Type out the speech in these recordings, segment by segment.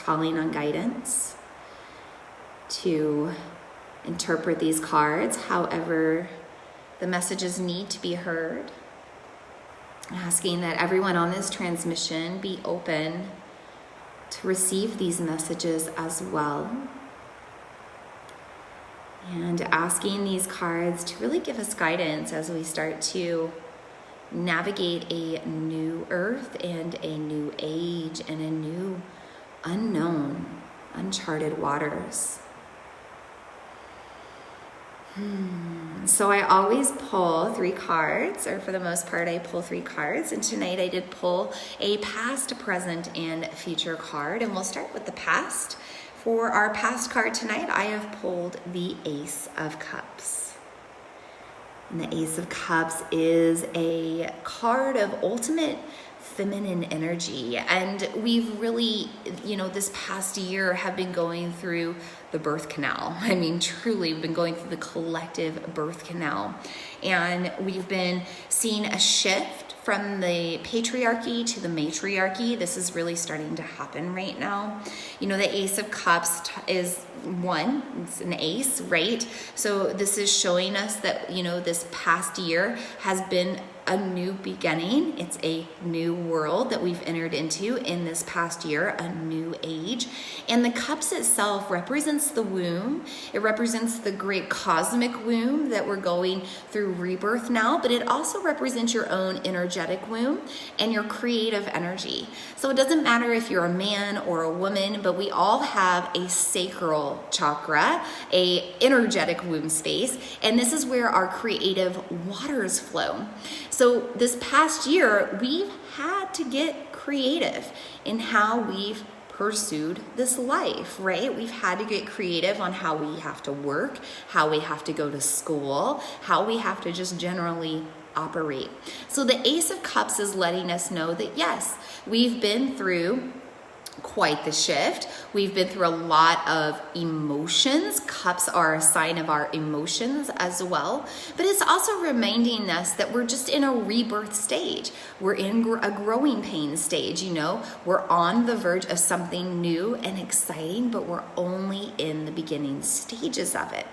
calling on guidance to interpret these cards however the messages need to be heard. Asking that everyone on this transmission be open to receive these messages as well. And asking these cards to really give us guidance as we start to navigate a new earth and a new age and a new unknown, uncharted waters. So I always pull 3 cards, or for the most part I pull 3 cards, and tonight I did pull a past, present, and future card, and we'll start with the past. For our past card tonight, I have pulled the Ace of Cups. And the Ace of Cups is a card of ultimate feminine energy, and we've really, this past year have been going through the birth canal. I mean, truly, we've been going through the collective birth canal, and we've been seeing a shift from the patriarchy to the matriarchy. This is really starting to happen right now. The Ace of Cups is one, it's an ace, right? So this is showing us that, this past year has been a new beginning. It's a new world that we've entered into in this past year, a new age. And the cups itself represents the womb. It represents the great cosmic womb that we're going through rebirth now, but it also represents your own energetic womb and your creative energy. So it doesn't matter if you're a man or a woman, but we all have a sacral chakra, a energetic womb space, and this is where our creative waters flow. So this past year, we've had to get creative in how we've pursued this life, right? We've had to get creative on how we have to work, how we have to go to school, how we have to just generally operate. So the Ace of Cups is letting us know that yes, we've been through quite the shift. We've been through a lot of emotions. Cups are a sign of our emotions as well. But it's also reminding us that we're just in a rebirth stage. We're in a growing pain stage, We're on the verge of something new and exciting, but we're only in the beginning stages of it.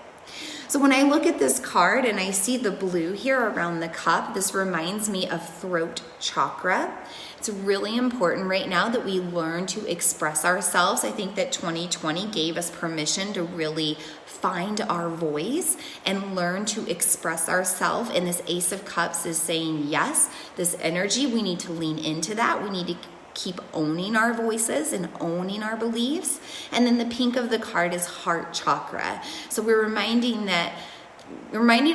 So when I look at this card and I see the blue here around the cup, this reminds me of throat chakra. It's really important right now that we learn to express ourselves. I think that 2020 gave us permission to really find our voice and learn to express ourselves. And this Ace of Cups is saying, yes, this energy, we need to lean into that. We need to keep owning our voices and owning our beliefs. And then the pink of the card is heart chakra. So we're reminding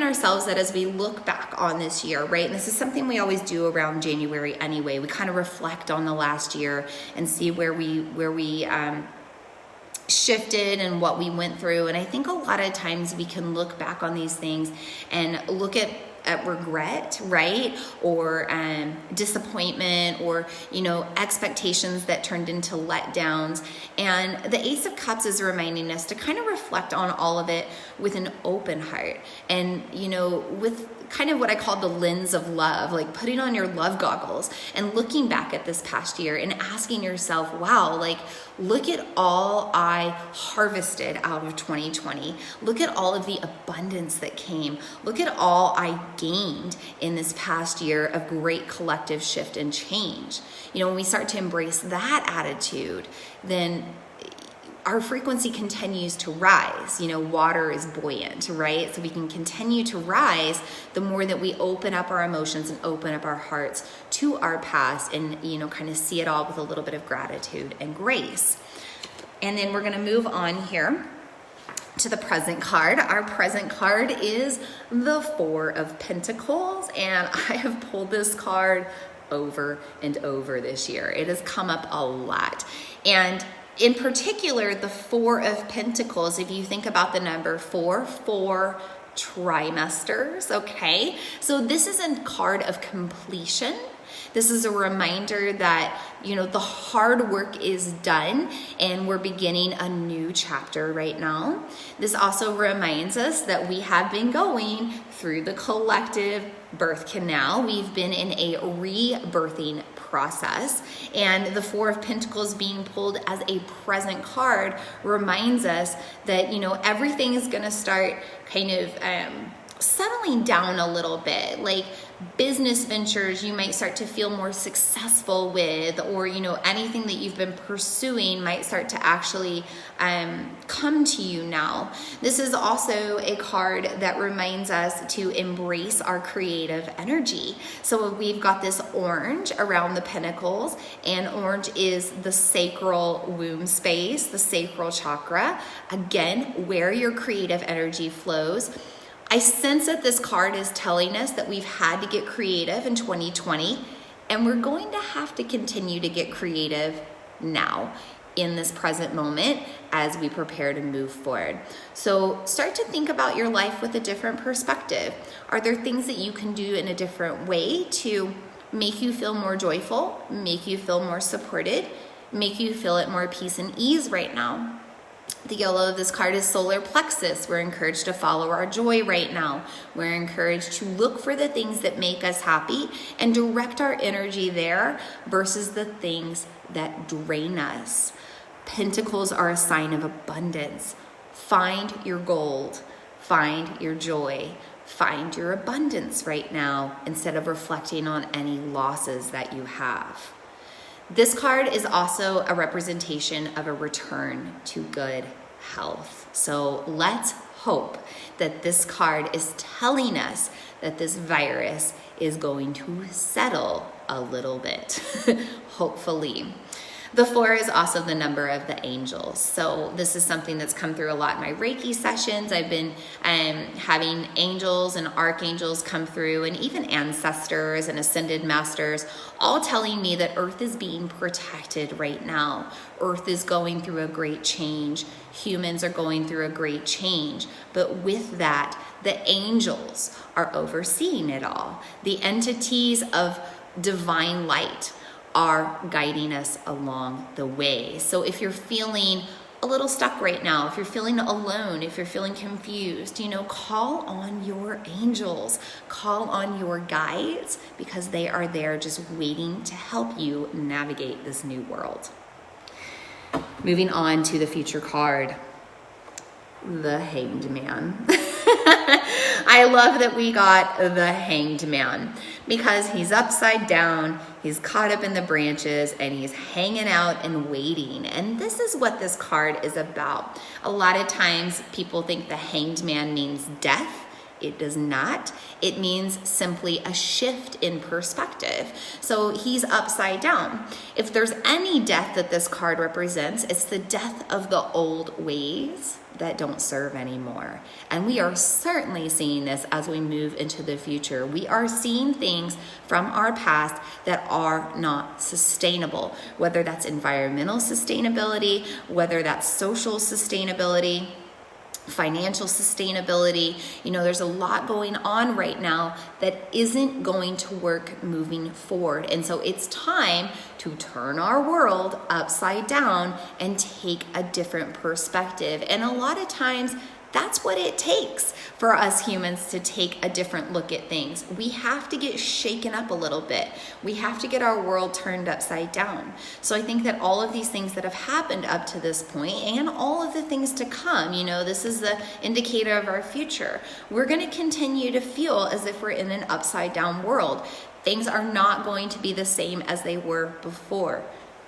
ourselves that as we look back on this year, right? And this is something we always do around January anyway. We kind of reflect on the last year and see where we shifted and what we went through. And I think a lot of times we can look back on these things and look at regret, right? Or disappointment, or, expectations that turned into letdowns. And the Ace of Cups is reminding us to kind of reflect on all of it with an open heart and, with kind of what I call the lens of love, like putting on your love goggles and looking back at this past year and asking yourself, wow, look at all I harvested out of 2020. Look at all of the abundance that came. Look at all I gained in this past year of great collective shift and change. When we start to embrace that attitude, then our frequency continues to rise. Water is buoyant, right? So we can continue to rise the more that we open up our emotions and open up our hearts to our past and, kind of see it all with a little bit of gratitude and grace. And then we're going to move on here to the present card. Our present card is the Four of Pentacles, and I have pulled this card over and over this year. It has come up a lot. And in particular, the Four of Pentacles, if you think about the number 4 trimesters, okay? So this is a card of completion. This is a reminder that, the hard work is done and we're beginning a new chapter right now. This also reminds us that we have been going through the collective birth canal. We've been in a rebirthing process. process. And the Four of Pentacles being pulled as a present card reminds us that, you know, everything is going to start kind of settling down a little bit. Like business ventures you might start to feel more successful with, or, you know, anything that you've been pursuing might start to actually come to you now. This is also a card that reminds us to embrace our creative energy. So we've got this orange around the pentacles, and orange is the sacral womb space, the sacral chakra. Again, where your creative energy flows. I sense that this card is telling us that we've had to get creative in 2020, and we're going to have to continue to get creative now in this present moment as we prepare to move forward. So start to think about your life with a different perspective. Are there things that you can do in a different way to make you feel more joyful, make you feel more supported, make you feel at more peace and ease right now? The yellow of this card is solar plexus. We're encouraged to follow our joy right now. We're encouraged to look for the things that make us happy and direct our energy there versus the things that drain us. Pentacles are a sign of abundance. Find your gold, find your joy, find your abundance right now instead of reflecting on any losses that you have. This card is also a representation of a return to good health. So let's hope that this card is telling us that this virus is going to settle a little bit, hopefully. The 4 is also the number of the angels. So this is something that's come through a lot in my Reiki sessions. I've been having angels and archangels come through, and even ancestors and ascended masters, all telling me that Earth is being protected right now. Earth is going through a great change. Humans are going through a great change. But with that, the angels are overseeing it all. The entities of divine light are guiding us along the way. So if you're feeling a little stuck right now, if you're feeling alone, if you're feeling confused, you know, call on your angels, call on your guides, because they are there just waiting to help you navigate this new world. Moving on to the future card, the Hanged Man. I love that we got the Hanged Man because he's upside down, he's caught up in the branches, and he's hanging out and waiting. And this is what this card is about. A lot of times people think the Hanged Man means death. It does not. It means simply a shift in perspective. So he's upside down. If there's any death that this card represents, it's the death of the old ways that don't serve anymore. And we are certainly seeing this as we move into the future. We are seeing things from our past that are not sustainable, whether that's environmental sustainability, whether that's social sustainability, financial sustainability. You know, there's a lot going on right now that isn't going to work moving forward. And so it's time to turn our world upside down and take a different perspective. And a lot of times that's what it takes for us humans to take a different look at things. We have to get shaken up a little bit. We have to get our world turned upside down. So I think that all of these things that have happened up to this point and all of the things to come, you know, this is the indicator of our future. We're going to continue to feel as if we're in an upside down world. Things are not going to be the same as they were before.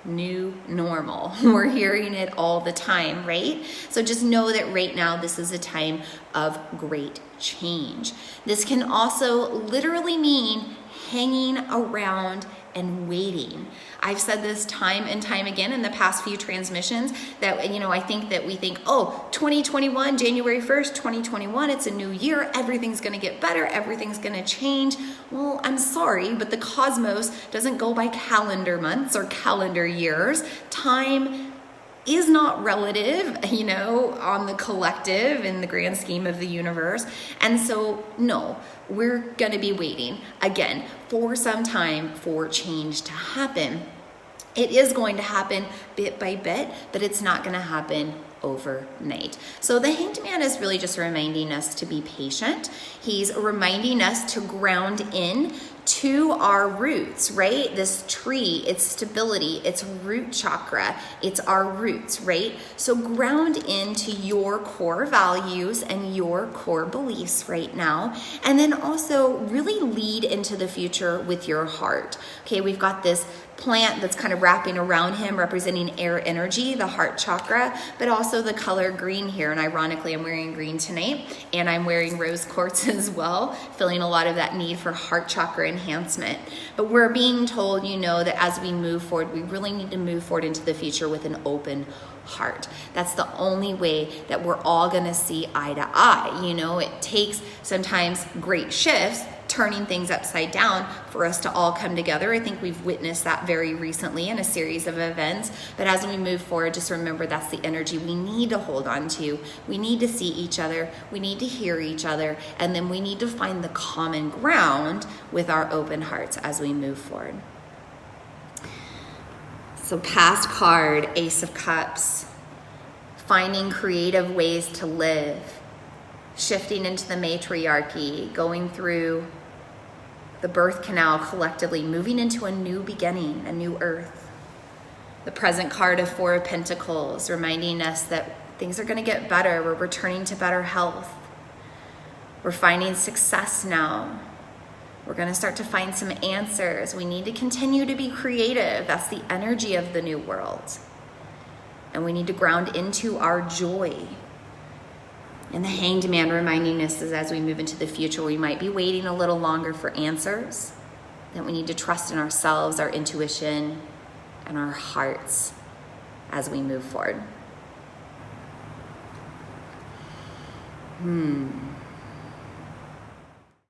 New normal. We're hearing it all the time, right? So just know that right now this is a time of great change. This can also literally mean hanging around and waiting. I've said this time and time again in the past few transmissions that, you know, I think that we think, oh, 2021, January 1st, 2021, it's a new year. Everything's going to get better. Everything's going to change. Well, I'm sorry, but the cosmos doesn't go by calendar months or calendar years. Time is not relative, you know, on the collective in the grand scheme of the universe. And so, no, we're going to be waiting again for some time for change to happen. It is going to happen bit by bit, but it's not going to happen overnight. So the Hanged Man is really just reminding us to be patient. He's reminding us to ground in to our roots, right? This tree, its stability, its root chakra, it's our roots, right? So ground into your core values and your core beliefs right now. And then also really lead into the future with your heart. Okay, we've got this plant that's kind of wrapping around him, representing air energy, the heart chakra, but also the color green here. And ironically, I'm wearing green tonight, and I'm wearing rose quartz as well, feeling a lot of that need for heart chakra enhancement. But we're being told, that as we move forward, we really need to move forward into the future with an open heart. That's the only way that we're all gonna see eye to eye. It takes sometimes great shifts, turning things upside down for us to all come together. I think we've witnessed that very recently in a series of events. But as we move forward, just remember that's the energy we need to hold on to. We need to see each other. We need to hear each other. And then we need to find the common ground with our open hearts as we move forward. So past card, Ace of Cups. Finding creative ways to live. Shifting into the matriarchy, going through the birth canal collectively, moving into a new beginning, a new earth. The present card of Four of Pentacles, reminding us that things are going to get better. We're returning to better health. We're finding success now. We're going to start to find some answers. We need to continue to be creative. That's the energy of the new world. And we need to ground into our joy. And the Hanged Man reminding us is as we move into the future, we might be waiting a little longer for answers, that we need to trust in ourselves, our intuition, and our hearts as we move forward.